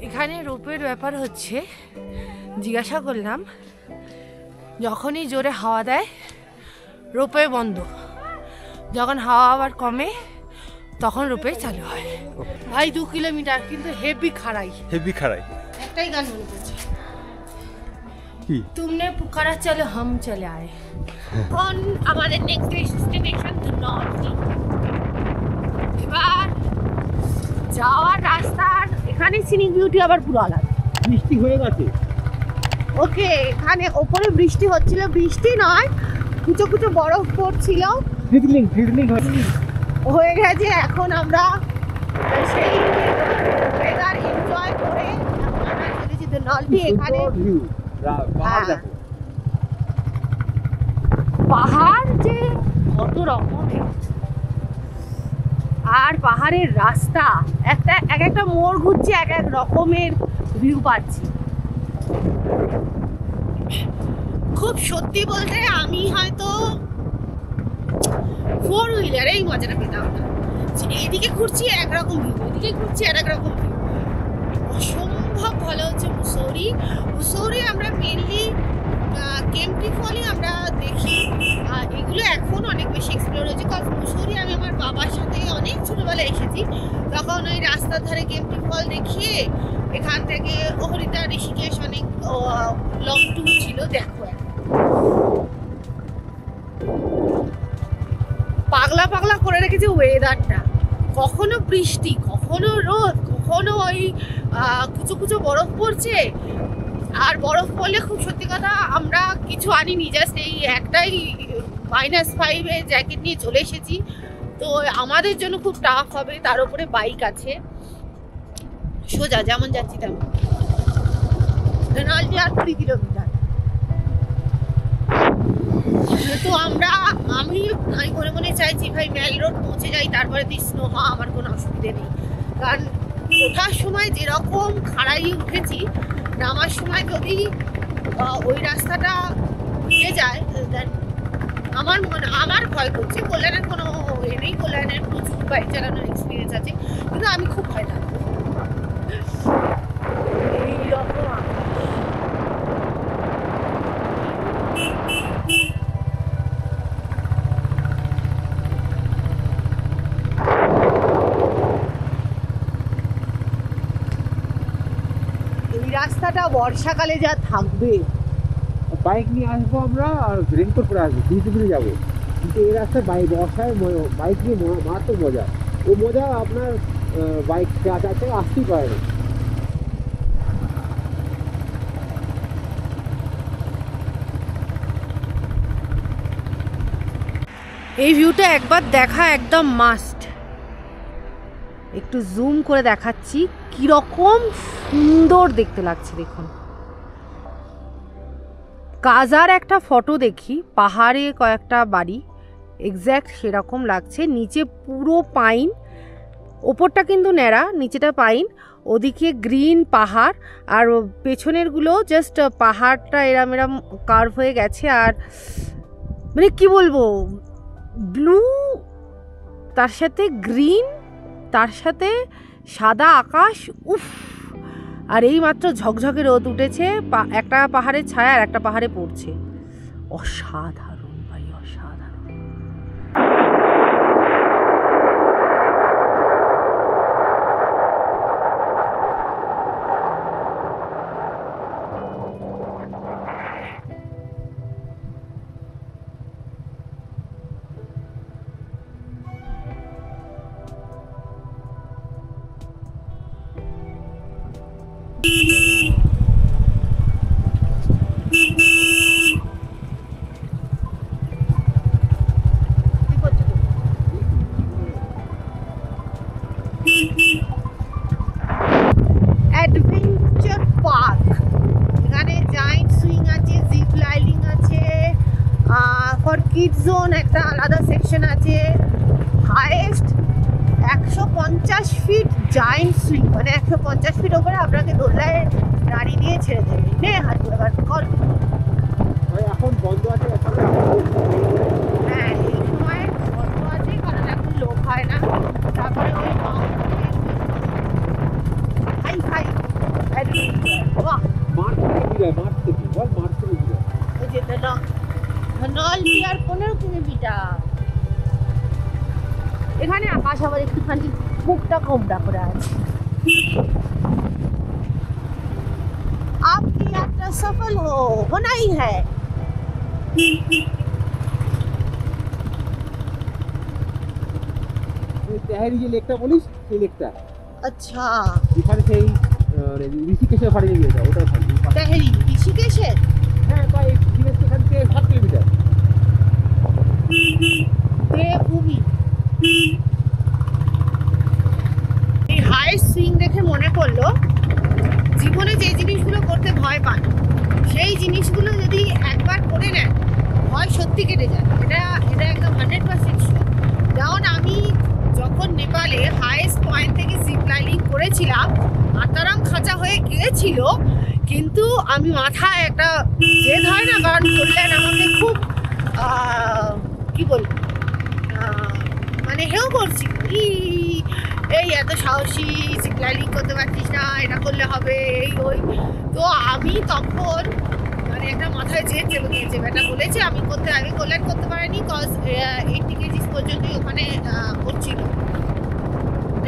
এখানে রোপের ব্যাপার হচ্ছে, জিজ্ঞাসা করলাম, যখনই জোরে হাওয়া দেয় রোপে বন্ধ, যখন হাওয়া আবার কমে তখন রোপে চালু হয়। ভাই 2 কিলোমিটার, কিন্তু হেভি খাড়াই। একটাই গান মনে পড়ছে, তুমনে পুকারা চলো হাম চলে আয়ে। এখন আমাদের নেক্সট ডেস্টিনেশন ধনৌল্টি। এবার যাওয়ার রাস্তার এখানে সিনিক বিউটি আবার পুরো আলাদা। বৃষ্টি হয়ে গেছে। ওকে, এখানে ওপরে বৃষ্টি হচ্ছিল, বৃষ্টি নয়, কুচো কুচো বরফ পড়ছিল, ফিডলিং হয়ে গেছে। এখন আমরা সেই ওয়েদার এনজয় করে আমরা চলেছি ধনৌল্টি। এখানে পাহাড় যে কত রকমের, আর পাহাড়ের রাস্তা এক একটা মোড় ঘুরছি, এক এক রকমের ভিউ পাচ্ছি। খুব সত্যি বলতে আমি হয়তো 4 হুইলারে এই মজাটা পেতাম না। এইদিকে ঘুরছি একরকম ভিউ, এদিকে ঘুরছি একরকম ভিউ। অসম্ভব ভালো হচ্ছে মুসৌরি। আমরা মেনলি কেম্পটি ফলই আমরা দেখি, এগুলো এখন অনেক বেশি এক্সপ্লোর হয়েছে। কারণ মুসৌরি আমি আমার বাবার সাথে অনেক ছোটবেলায় এসেছি, তখন ওই রাস্তার ধারে কেম্পটি ফল দেখিয়ে এখান থেকে হরিদ্বার ঋষিকেশ অনেক লং ট্যুর ছিল। দেখো পাগলা পাগলা করে রেখেছে ওয়েদারটা, কখনো বৃষ্টি, কখনো রোদ, কখনো ওই কুচো কুচো বরফ পড়ছে। আর বরফ পড়লে খুব সত্যি কথা আমরা কিছু আনিনি, জাস্ট এই একটাই -5 জ্যাকেট নিয়ে চলে এসেছি। তো আমাদের জন্য খুব টাফ হবে, তার উপরে বাইক আছে, সোজা যেমন যাচ্ছি তেমন। ধনৌল্টি আর 20 কিলোমিটার। তো আমি মনে মনে চাইছি ভাই মেল রোড পৌঁছে যাই, তারপরে স্নো হওয়া আমার কোনো অসুবিধে নেই। কারণ ওঠার সময় যেরকম খাড়াই উঠেছি, নামার সময় যদি ওই রাস্তাটা নিয়ে যায়, দেন আমার ভয় করছে। কল্যাণের কোনো এ নেই, কল্যাণের প্রচুর বাইক চালানোর এক্সপিরিয়েন্স আছে, কিন্তু আমি খুব ভয় লাগবো এইরকম। রাস্তাটা বর্ষাকালে যা থাকবে, বাইক নিয়ে আসবো আমরা আর রেনকোট পরে আসবো, ধীরে যাবো। কিন্তু এই রাস্তায় বর্ষায় বাইক নিয়ে মারাত্মক মজা। ও মজা আপনার বাইক আছে আসতেই পারে না। এই ভিউটা একবার দেখা একদম মাস্ট। একটু জুম করে দেখাচ্ছি কিরকম সুন্দর দেখতে লাগছে। দেখুন, কাজার একটা ফটো দেখি, পাহাড়ে কয়েকটা বাড়ি, এক্স্যাক্ট সেরকম লাগছে। নিচে পুরো পাইন, ওপরটা কিন্তু ন্যাড়া, নিচেটা পাইন, ওদিকে গ্রিন পাহাড়, আর পেছনের গুলো জাস্ট পাহাড়টা এরম এরম কার্ভ হয়ে গেছে। আর মানে কি বলবো, ব্লু, তার সাথে গ্রিন, তার সাথে সাদা আকাশ, উফ। আর এই মাত্র ঝকঝকে রোদ উঠেছে, একটা পাহাড়ের ছায়া আর একটা পাহাড়ে পড়ছে। অসাধারণ ভাই, অসাধারণ। অ্যাডভেঞ্চার পার্ক, এখানে জায়ান্ট সুইং আছে, জিপ লাইনিং আছে, ফর কিডস জোন একটা আলাদা সেকশন আছে। হাইয়েস্ট 150 ফিট জায়ান্ট সুইং, মানে 150 ফিট ওপরে আপনাকে দোলনায় নাড়ি দিয়ে ছেড়ে দেবে। নে হাত এবার কল। এখন বন্ধ আছে, হ্যাঁ এই সময় বন্ধ আছে, কারণ এখন লোক হয় না। তারপরে ওই হাই বেরিয়ে মাঠ থেকে, বল মাঠ থেকে বেরিয়ে। ওই যে ধনলটি আর 15 কিলোমিটার। এখানে আকাশ আবার একটুখানি মুখটা কোমটা করে আছে। आपकी यात्रा सफल होना ही है। তেহারি যে লেকটা বলিস সেই লেকটা, अच्छा এখানে সেই ঋষিকেশের ফাড়ি নিয়ে যাও, ওটা तेहरी ऋषिकेशेर। হ্যাঁ প্রায় ঋষিকেশ এখান থেকে 7 কিলোমিটার। দেবভূমি। এই হাই সুইং দেখে মনে পড়লো, জীবনে যে জিনিসগুলো করতে ভয় পান সেই জিনিসগুলো যদি একবার করে নেন ভয় সত্যি কেটে যায়। এটা একদম 100% শিওর। যেমন আমি যখন নেপালে হাইয়েস্ট পয়েন্ট থেকে জিপ লাইনিং করেছিলাম, আতারাম খাঁচা হয়ে গিয়েছিল, কিন্তু আমি মাথায় একটা জেদ হয় না, কারণ করলেন আমাকে খুব কি বলবো, মানে হেও করছিল, এই এত সাহসী জিপ লাইনিং করতে পারছিস না, এটা করলে হবে, এই ওই। তো আমি তখন মানে একটা মাথায় জেদ চেপে গিয়েছে, এটা বলেছে আমি কল্যাণ করতে পারিনি, কজ 80 কেজিস পর্যন্তই ওখানে করছিল।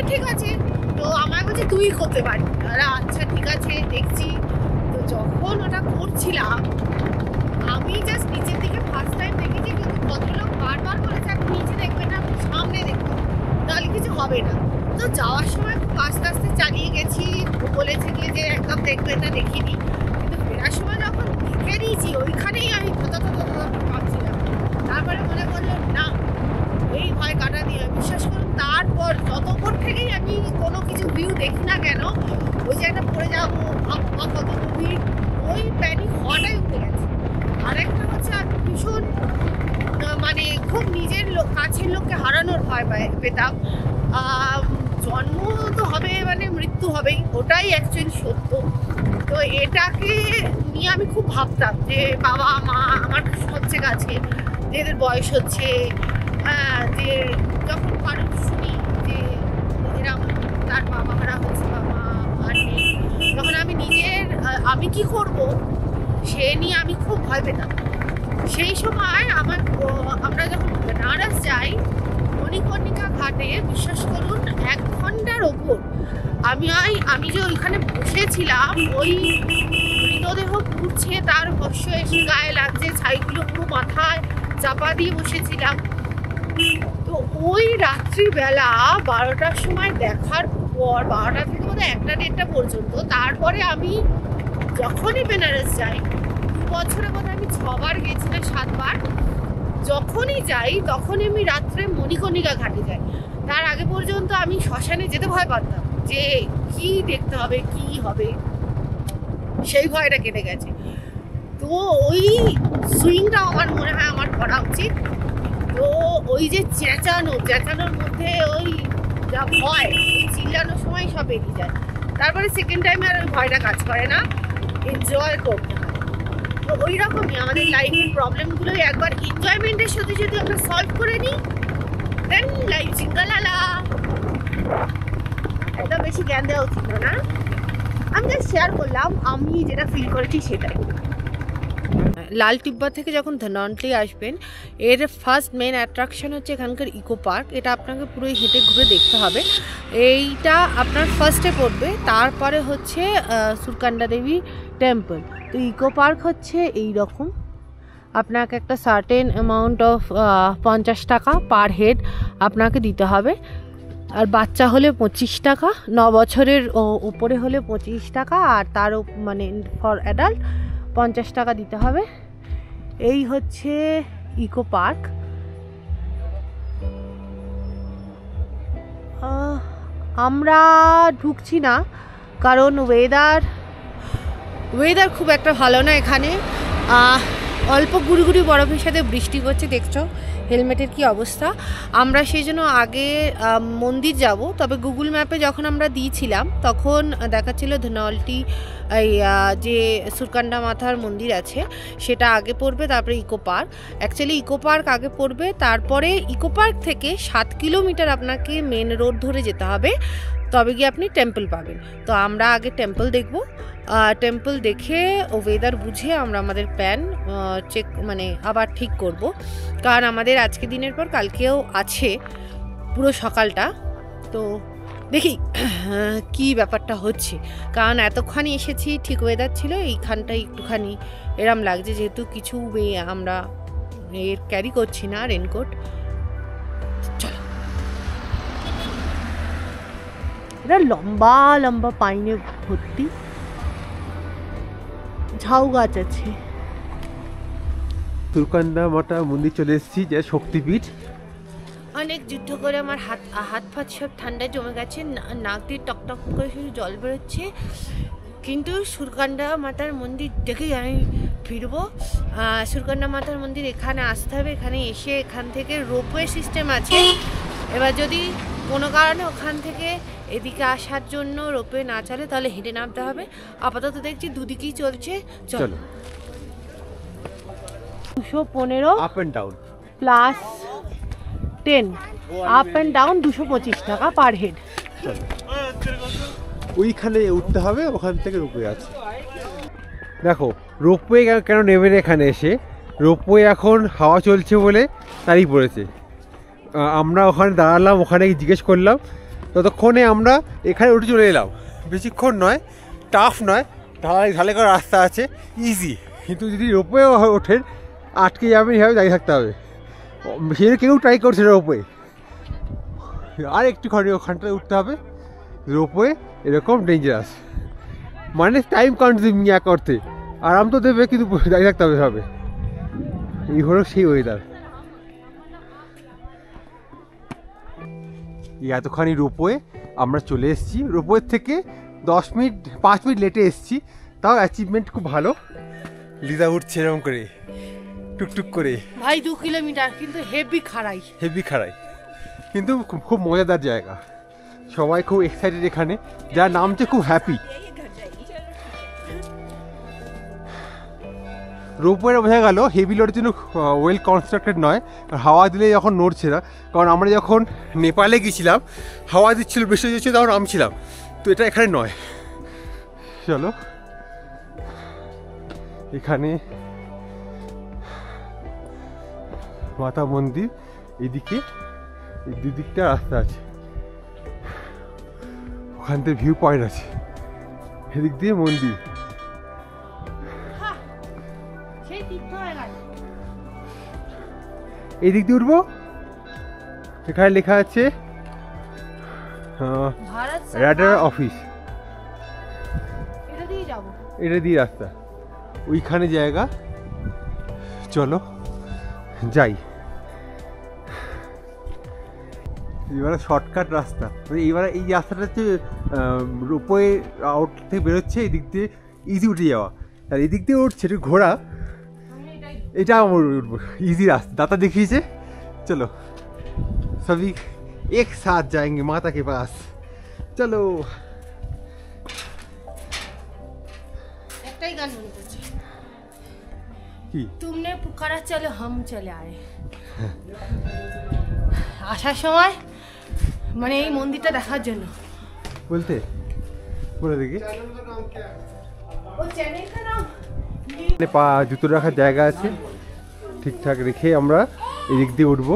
ঠিক আছে, তো আমার কাছে তুই করতে পারি, আরে আচ্ছা ঠিক আছে দেখছি। তো যখন ওটা করছিলাম আমি জাস্ট নিচের দিকে ফার্স্ট টাইম দেখেছি, কিন্তু ভদ্রলোক বারবার বলেছে আপনি নিচে দেখবেন না, আপনি সামনে দেখবেন, তাহলে কিছু হবে না। তো যাওয়ার সময় খুব আস্তে আস্তে চালিয়ে গেছি, বলেছে কি যে একদম দেখবেন না, দেখিনি। কিন্তু ফেরার সময় যখন দেখে নিয়েছি ওইখানেই আমি ভাবছিলাম। তারপরে মনে করলো না, এই ভয় কাটা দিয়ে বিশ্বাস করুন। তারপর যতক্ষণ থেকেই আমি কোনো কিছু ভিউ দেখি না কেন, ওই যে একটা পড়ে যাবো কত ভিড়, ওই প্যানিক হওয়াটাই উঠে গেছে। আরেকটা হচ্ছে আমি ভীষণ মানে খুব নিজের কাছের লোককে হারানোর ভয় পেতাম। জন্ম তো হবে মানে মৃত্যু হবেই, ওটাই অ্যাকচুয়ালি সত্য। তো এটাকে নিয়ে আমি খুব ভাবতাম যে বাবা মা আমার সবচেয়ে কাছে, এদের বয়স হচ্ছে, যে যখন কারণ শুনি যে এরকম তার বাবা মারা হচ্ছে বা মা আর নেই, তখন আমি নিজের আমি কি করব সে নিয়ে আমি খুব ভয় পেতাম। সেই সময় আমরা যখন বেনারস যাই, মণিকর্ণিকা ঘাটে বিশ্বাস করুন 1 ঘন্টার ওপর আমি যে ওইখানে বসেছিলাম, ওই মৃতদেহ পুড়ছে, তার ভস্য এসে গায়ে লাগছে, ছাইগুলো পুরো মাথায় চাপা দিয়ে বসেছিলাম। তো ওই রাত্রিবেলা 12টার সময় দেখার পর, 12টা থেকে বোধ হয় 1টা-1.5টা পর্যন্ত, তারপরে আমি যখনই বেনারস যাই, 2 বছরে বোধহয় আমি 6 বার গেছি না 7 বার, যখনই যাই তখনই আমি রাত্রে মণিকর্ণিকা ঘাটে যাই। তার আগে পর্যন্ত আমি শ্মশানে যেতে ভয় পাতাম, যে কি দেখতে হবে কি হবে, সেই ভয়টা কেটে গেছে। তো ওই সুইংটা আমার মনে হয় আমার করা উচিত। তো ওই যে চেঁচানোর মধ্যে ওই যা ভয়, ওই চিল্লানোর সময় সব বেরিয়ে যায়। তারপরে সেকেন্ড টাইমে আর ওই ভয়টা কাজ করে না, এনজয় করতে হয়। তো ওই রকমই আমাদের লাইফের প্রবলেমগুলো একবার এনজয়মেন্টের সাথে যদি আমরা সলভ করে নিই, দেন লাইফ জিঙ্গালালা। একটা বেশি জ্ঞান দেওয়া উচিত না, আমি জাস্ট শেয়ার করলাম আমি যেটা ফিল করেছি সেটাই। লাল টিব্বা থেকে যখন ধনলটি আসবেন, এর ফার্স্ট মেন অ্যাট্রাকশন হচ্ছে এখানকার ইকো পার্ক। এটা আপনাকে পুরো হেঁটে ঘুরে দেখতে হবে, এইটা আপনার ফার্স্টে পড়বে। তারপরে হচ্ছে সুরকান্ডা দেবী টেম্পল। তো ইকো পার্ক হচ্ছে এই রকম, আপনাকে একটা সার্টেন অ্যামাউন্ট অফ 50 টাকা পার হেড আপনাকে দিতে হবে। আর বাচ্চা হলে 25 টাকা, 9 বছরের উপরে হলে 25 টাকা, আর তার মানে ফর অ্যাডাল্ট 50 টাকা দিতে হবে। এই হচ্ছে ইকো পার্ক। আমরা ঢুকছি না কারণ ওয়েদার খুব একটা ভালো না এখানে। অল্প গুড়ি বরফের সাথে বৃষ্টি পড়ছে, দেখছো হেলমেটের কি অবস্থা। আমরা সেই জন্য আগে মন্দির যাব, তবে গুগল ম্যাপে যখন আমরা দিয়েছিলাম তখন দেখাচ্ছিল ধনলটি এই যে সুরকান্ডা মাথার মন্দির আছে সেটা আগে পড়বে, তারপরে eco park. Actually eco park আগে পড়বে, তারপরে ইকো পার্ক থেকে 7 কিলোমিটার আপনাকে মেন রোড ধরে যেতে হবে, তবে গিয়ে আপনি টেম্পল পাবেন। তো আমরা আগে টেম্পল দেখব, টেম্পল দেখে ও ওয়েদার বুঝে আমরা আমাদের প্ল্যান চেক মানে আবার ঠিক করব, কারণ আমাদের আজকে দিনের পর কালকেও আছে পুরো সকালটা। তো দেখি কি ব্যাপারটা হচ্ছে, কারণ এতক্ষণই এসেছি ঠিক ওয়েদার ছিল, এইখানটাই একটুখানি এরম লাগছে যেহেতু কিছু আমরা এর ক্যারি করছি না রেনকোট। চলো, এটা লম্বা লম্বা পাইনে ভর্তি, ঝাউ গাছ আছে। সুরকান্দা মাতা মন্দির চলে এসেছি, যে শক্তিপীঠ। অনেক যুদ্ধ করে আমার হাত ফাত সব ঠান্ডায় জমে গেছে, নাক দিয়ে টকটক করে শুধু জল বেরোচ্ছে, কিন্তু সুরকান্দা মাতার মন্দির দেখেই আমি ফিরবো। সুরকান্দা মাতার মন্দির এখানে আসতে হবে, এখানে এসে এখান থেকে রোপওয়ে সিস্টেম আছে। এবার যদি কোনো কারণে ওখান থেকে এদিকে আসার জন্য রোপওয়ে না চলে তাহলে হেঁটে নামতে হবে। আপাতত দেখছি দুদিকেই চলছে। চলো, 215 up and down plus 10 up and down 225 টাকা পার হেড। ওইখানে উঠতে হবে, ওখান থেকে রোপওয়ে আছে। দেখো রোপওয়ে কেন নেবেন এখানে এসে, রোপওয়ে এখন হাওয়া চলছে বলে তারই পড়েছে। আমরা ওখানে দাঁড়ালাম, ওখানে জিজ্ঞেস করলাম, ততক্ষণে আমরা এখানে উঠে চলে এলাম। বেশিক্ষণ নয়, টাফ নয়, ঢালাই করা রাস্তা আছে, ইজি। কিন্তু যদি রোপওয়ে ওঠেন আটকে যাবেন, এভাবে দাঁড়িয়ে থাকতে হবে। সে কেউ ট্রাই করছে রোপওয়ে, আর একটুখানি ওখানটায় উঠতে হবে। রোপওয়ে এরকম ডেঞ্জারাস, মানে টাইম কনজিউমিং এক অর্থে। আরাম তো দেবে কিন্তু দাঁড়িয়ে থাকতে হবে এভাবে। এই হলো সেই ওয়েদার। এতখানি রোপওয়ে আমরা চলে এসেছি। রোপওয়ে থেকে 5 মিনিট লেটে এসেছি, তাও অ্যাচিভমেন্ট খুব ভালো। লিজা উঠছে এরকম করে টুকটুক করে, ভাই 2 কিলোমিটার, কিন্তু হেভি খাড়াই, কিন্তু খুব মজাদার জায়গা। সবাই খুব এক্সাইটেড এখানে, যা নামছে খুব হ্যাপি। রোপওয়ে বোঝা গেল হেভি লোডের জন্য ওয়েল কনস্ট্রাক্টেড নয়, হাওয়া দিলে যখন নড়ছে না। কারণ আমরা যখন নেপালে গেছিলাম হাওয়া দিচ্ছিল, বৃষ্টি দিচ্ছিল, তখন নামছিলাম। তো এটা এখানে নয়। চলো, এখানে মাতা মন্দির, এদিকে এই দুদিকটা রাস্তা আছে, ওখান থেকে ভিউ পয়েন্ট আছে, এদিক দিয়ে মন্দির। এই দিক দিয়ে উঠবো, এখানে লেখা আছে রাডার অফিস, এটা দিয়ে রাস্তা, ওইখানে জায়গা। চলো যাই। এবারে শর্টকাট রাস্তা, এবারে এই রাস্তাটা হচ্ছে রোপওয়ে আউট থেকে বেরোচ্ছে, এই দিক দিয়ে ইজি উঠে যাওয়া, আর এই দিক দিয়ে উঠছে ঘোড়া, এটা আমার উঠবো ইজি রাস্তা, দাতা দেখিয়েছে। চলো সবই এক সাথ যাएंगे माता के पास, চলো। একটাই গান মনে পড়ছে, কি তুমনে পুকারা চলো হাম চলে আয়ে। আসার সময় মানে এই মন্দিরটা দেখার জন্য বলতে বলে দেখি, ও চ্যানেল কা নাম পা জুতো রাখার জায়গা আছে, ঠিকঠাক রেখে আমরা এদিক দিয়ে উঠবো।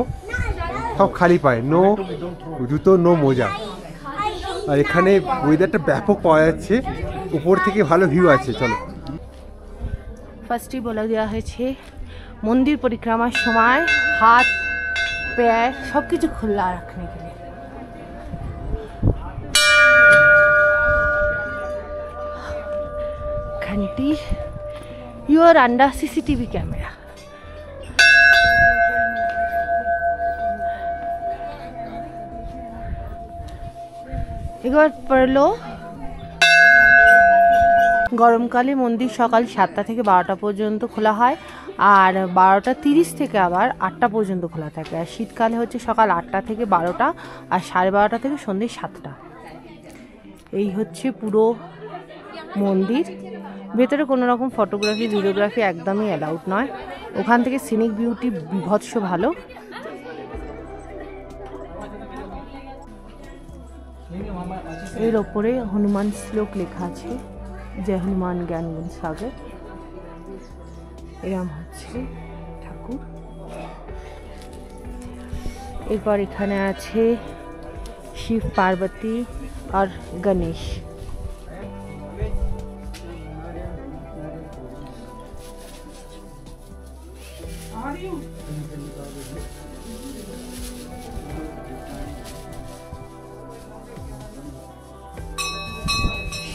সব খালি পায়ে, নো জুতো নো মোজা। আর এখানে ওয়েদারটা ব্যাপক পাওয়া যাচ্ছে, উপর থেকে ভালো ভিউ আছে। চলো, ফার্স্টই বলে দেওয়া হয়েছে মন্দির পরিক্রমার সময় হাত पैर सब कुछ खुला रखने के लिए। घंटी, you are under CCTV camera. এবার পড়লো গরমকালে মন্দির সকাল 7টা থেকে 12টা পর্যন্ত খোলা হয়, আর 12:30 থেকে আবার 8টা পর্যন্ত খোলা থাকে। আর শীতকালে হচ্ছে সকাল 8টা থেকে 12টা আর 12:30 থেকে সন্ধ্যে 7টা। এই হচ্ছে পুরো মন্দির। ভেতরে কোনো রকম ফটোগ্রাফি ভিডিওগ্রাফি একদমই অ্যালাউড নয়। ওখান থেকে সিনিক বিউটি বিভৎস ভালো। এর ওপরে হনুমান শ্লোক লেখা আছে। জয় হনুমান জ্ঞানগুণ সাগর, এরম হচ্ছে ঠাকুর। এরপর এখানে আছে শিব পার্বতী আর গণেশ।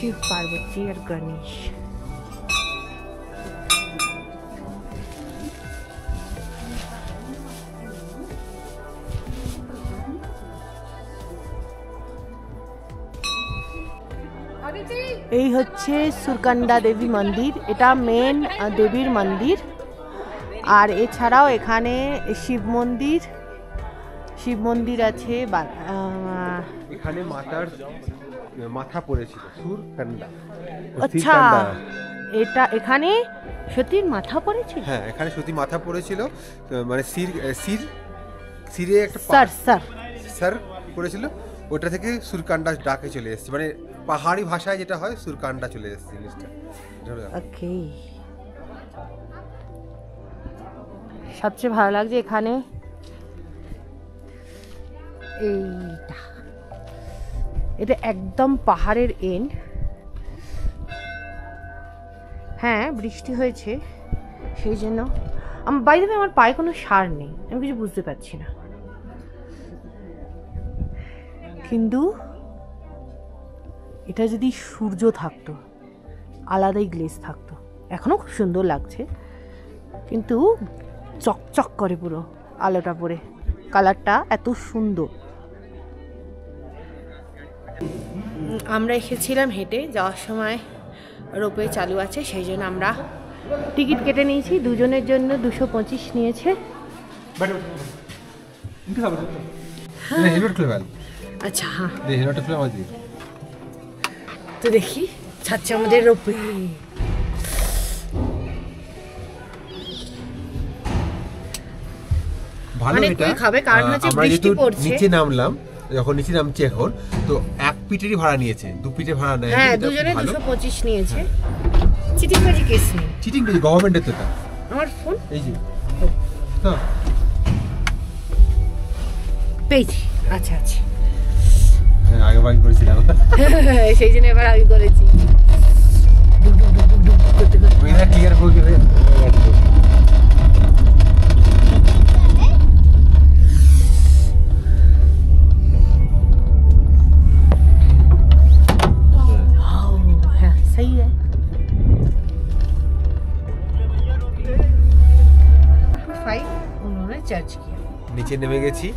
शिव पार्वती और गणेश। এই হচ্ছে সুরকান্ডা দেবী মন্দির, এটা মেন দেবীর মন্দির। আর এছাড়াও এখানে শিব মন্দির আছে। এখানে মাতার মাথা পড়েছিল সুরকান্ডা। আচ্ছা, এটা এখানে সতীর মাথা পড়েছিল? হ্যাঁ, এখানে সতী মাথা পড়েছিল, মানে সিরে একটা স্যার পড়েছিল, ওটা থেকে সুরকান্ডা ডাকে চলে এসেছে, মানে পাহাড়ি ভাষায় যেটা হয় সুরকান্ডা চলে এসেছে জিনিসটা। ওকে, সবচেয়ে ভালো লাগছে এখানে এটা একদম পাহাড়ের এন্ড। হ্যাঁ, বৃষ্টি হয়েছে সেই জন্য বাইরে আমার পায়ে কোনো সার নেই, আমি কিছু বুঝতে পারছি না, কিন্তু এটা যদি সূর্য থাকতো আলাদাই গ্লেজ থাকতো। এখনো খুব সুন্দর লাগছে, কিন্তু চকচক করে পুরো আলোটা পড়ে, কালারটা এত সুন্দর। আমরা এসেছিলাম হেঁটে, যাওয়ার সময় রোপওয়ে চালু আছে, সেই জন্য আমরা টিকিট কেটে নিয়েছি। দুজনের জন্য 225 নিয়েছে। আচ্ছা, হ্যাঁ, তো দেখি ছাড়ছে আমাদের রোপওয়ে। ভালো, এটা খাবে কারণ হচ্ছে বৃষ্টি পড়ছে। নিচে নামলাম, যখন নিচে নামছি এখন, তো এক পিঠেরই ভাড়া নিয়েছে, 2 পিঠের ভাড়া নেয়। হ্যাঁ, দুজনে 225 নিয়েছে। চিটিং বাজি কেস নেই, চিটিং বাজি গভর্নমেন্টের তো। আমার ফোন এই যে তো পেয়েছি। আচ্ছা আচ্ছা, হ্যাঁ, আগে বাকি করেছিলাম সেই জন্য এবার আমি করেছি। ওইটা ক্লিয়ার হয়ে গেলে নিচে নেমে গেছি।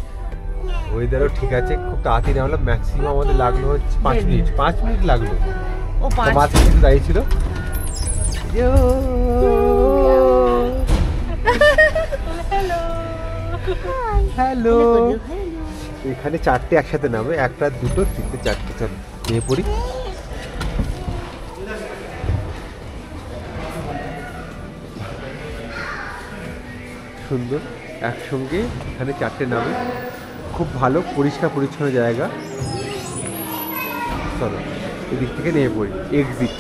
ওয়েদারও ঠিক আছে, খুব তাড়াতাড়ি নামলাম। ম্যাক্সিমাম আমাদের লাগলো হচ্ছে 5 মিনিট লাগলো। ও 5 মিনিট দাঁড়িয়ে ছিল। হ্যালো, এখানে 4টে একসাথে নামে, 1টা 2টো 3টে 4টে। চলো নিয়ে পড়ি। সুন্দর, একসঙ্গে এখানে 4টে নামে, খুব ভালো পরিষ্কার পরিচ্ছন্ন জায়গা। চলো এদিক থেকে নেমে পড়ি, এক্সিট।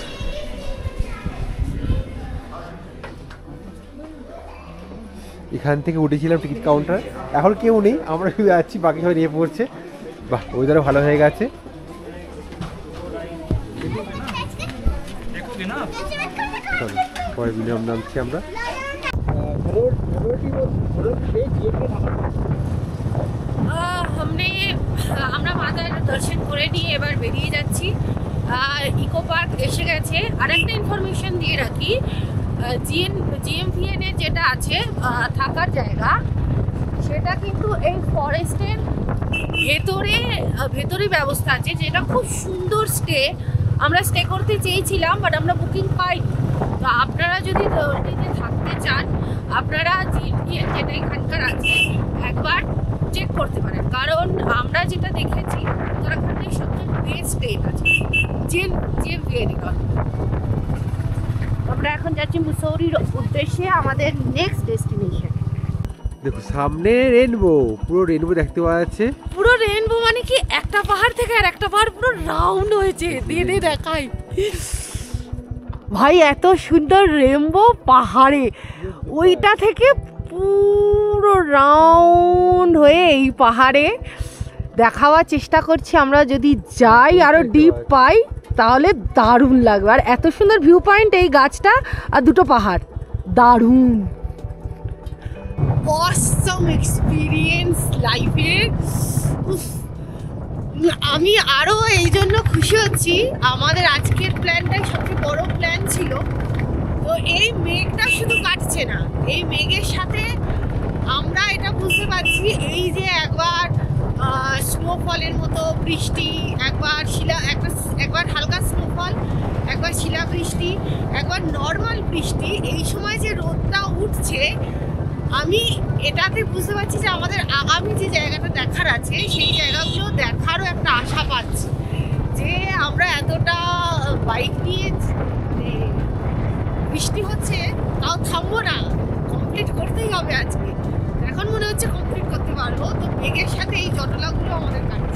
এখান থেকে উঠেছিলাম টিকিট কাউন্টার, এখন কেউ নেই, আমরা শুধু যাচ্ছি, বাকি সবাই নিয়ে পড়ছে। বাহ, ওয়েদারও ভালো হয়ে গেছে। চলো পরে বিনিয়ম নামছি আমরা। আমরা মাতার দর্শন করে নিয়ে এবার বেরিয়ে যাচ্ছি। ইকো পার্ক এসে গেছে। আরেকটা ইনফরমেশন দিয়ে রাখি, GMVN এর যেটা আছে থাকার জায়গা, সেটা কিন্তু এই ফরেস্টের ভেতরে ব্যবস্থা আছে, যেটা খুব সুন্দর স্টে। আমরা স্টে করতে চেয়েছিলাম, বাট আমরা বুকিং পাইনি। তো আপনারা যদি থাকতে চান, আপনারা GMVN যেটা এখানকার আছে একবার চেক করতে পারেন, কারণ আমরা যেটা দেখেছি উত্তরাখণ্ডের সবচেয়ে বেস্ট স্টেট আছে GMVN। আমরা এখন যাচ্ছি মুসৌরির উদ্দেশ্যে, আমাদের নেক্সট ডেস্টিনেশন। দেখো সামনে রেনবো, পুরো রেনবো দেখতে পাওয়া যাচ্ছে। পুরো রেনবো মানে কি, একটা পাহাড় থেকে আর একটা পাহাড় পুরো রাউন্ড হয়েছে। দিয়ে দেখাই, ভাই এত সুন্দর রেইনবো পাহাড়ে, ওইটা থেকে পুরো রাউন্ড হয়ে এই পাহাড়ে দেখাবার চেষ্টা করছি আমরা। যদি যাই আরো ডিপ পাই তাহলে দারুণ লাগবে। আর এত সুন্দর ভিউ পয়েন্ট, এই গাছটা আর দুটো পাহাড়, দারুণ অসম এক্সপিরিয়েন্স লাইফের। আমি আরও এই জন্য খুশি হচ্ছি, আমাদের আজকের প্ল্যানটাই সবচেয়ে বড় প্ল্যান ছিল। তো এই মেঘটা শুধু কাটছে না, এই মেঘের সাথে আমরা এটা বুঝতে পারছি এই যে একবার স্নোফলের মতো বৃষ্টি, একবার হালকা স্নোফল, একবার শিলাবৃষ্টি, একবার নর্মাল বৃষ্টি, এই সময় যে রোদটা উঠছে, আমি এটাতে বুঝতে পারছি যে আমাদের আগামী যে জায়গাটা দেখার আছে সেই জায়গাগুলো দেখারও একটা আশা পাচ্ছি। যে আমরা এতটা বাইক নিয়ে মানে বৃষ্টি হচ্ছে তাও থামবো না, কমপ্লিট করতেই হবে আজকে। এখন মনে হচ্ছে কমপ্লিট করতে পারবো। তো মেঘের সাথে এই জটলাগুলো আমাদের কাটতে